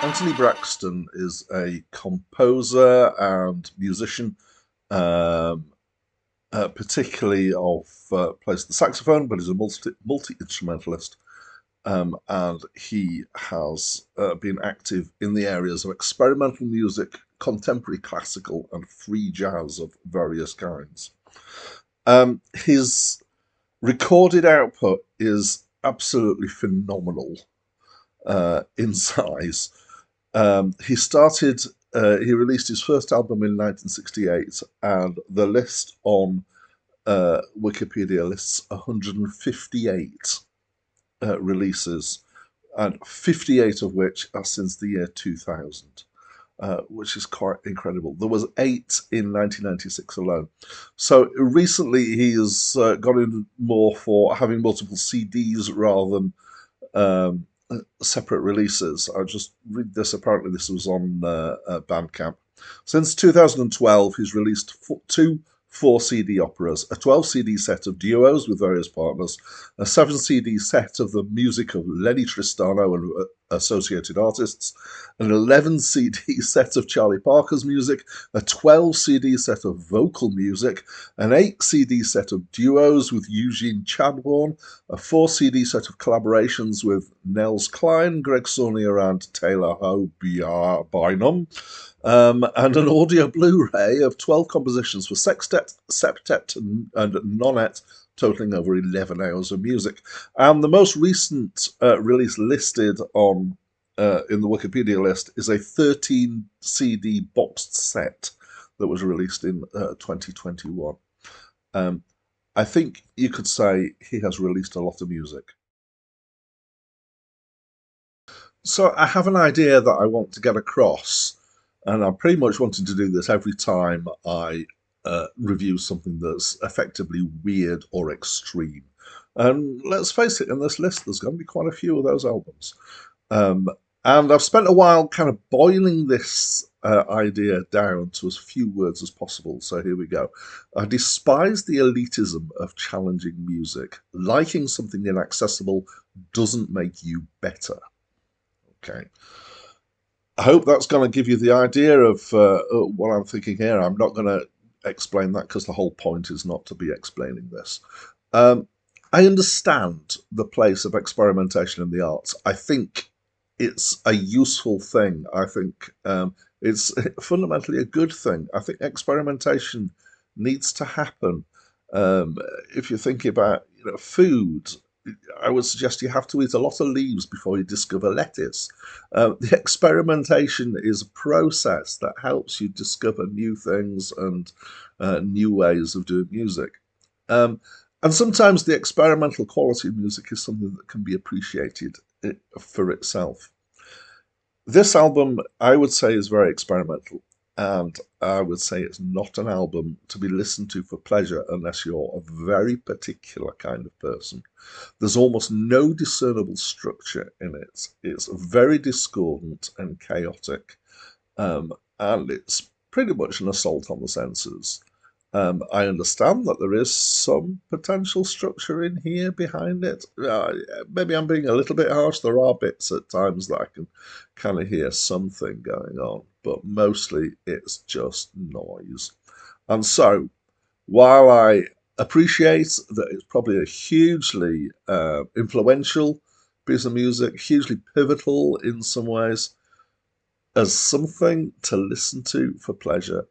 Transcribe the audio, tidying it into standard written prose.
Anthony Braxton is a composer and musician, um, particularly of plays the saxophone, but he's a multi instrumentalist, and he has been active in the areas of experimental music, contemporary classical, and free jazz of various kinds. His recorded output is absolutely phenomenal in size. He released his first album in 1968, and the list on Wikipedia lists 158 releases, and 58 of which are since the year 2000. Which is quite incredible. There was 8 in 1996 alone. So recently he has got in more for having multiple CDs rather than um, separate releases. I just read this. Apparently, this was on Bandcamp. Since 2012, he's released two 4 CD operas, a 12 CD set of duos with various partners, a 7 CD set of the music of Lenny Tristano and associated artists, an 11 CD set of Charlie Parker's music, a 12 CD set of vocal music, an 8 CD set of duos with Eugene Chadbourne, a 4 CD set of collaborations with Nels Cline, Greg Saunier, and Taylor Ho Bynum, and an audio Blu-ray of 12 compositions for sextet, septet, and nonette, totaling over 11 hours of music. And the most recent release listed on in the Wikipedia list is a 13 CD boxed set that was released in 2021. I think you could say he has released a lot of music. So I have an idea that I want to get across, and I'm pretty much wanting to do this every time I review something that's effectively weird or extreme. And let's face it, in this list, there's going to be quite a few of those albums. Um, and I've spent a while kind of boiling this idea down to as few words as possible. So here we go. I despise the elitism of challenging music. Liking something inaccessible doesn't make you better. Okay. I hope that's going to give you the idea of what I'm thinking here. I'm not going to explain that because the whole point is not to be explaining this. Um, I understand the place of experimentation in the arts. I think it's a useful thing. I think it's fundamentally a good thing. I think experimentation needs to happen. If you think about food, I would suggest you have to eat a lot of leaves before you discover lettuce. The experimentation is a process that helps you discover new things and new ways of doing music. Um, and sometimes the experimental quality of music is something that can be appreciated for itself. This album, I would say, is very experimental, and I would say it's not an album to be listened to for pleasure unless you're a very particular kind of person. There's almost no discernible structure in it. It's very discordant and chaotic, and it's pretty much an assault on the senses. I understand that there is some potential structure in here behind it. Maybe I'm being a little bit harsh. There are bits at times that I can kind of hear something going on, but mostly it's just noise. And so, while I appreciate that it's probably a hugely influential piece of music, hugely pivotal in some ways, as something to listen to for pleasure,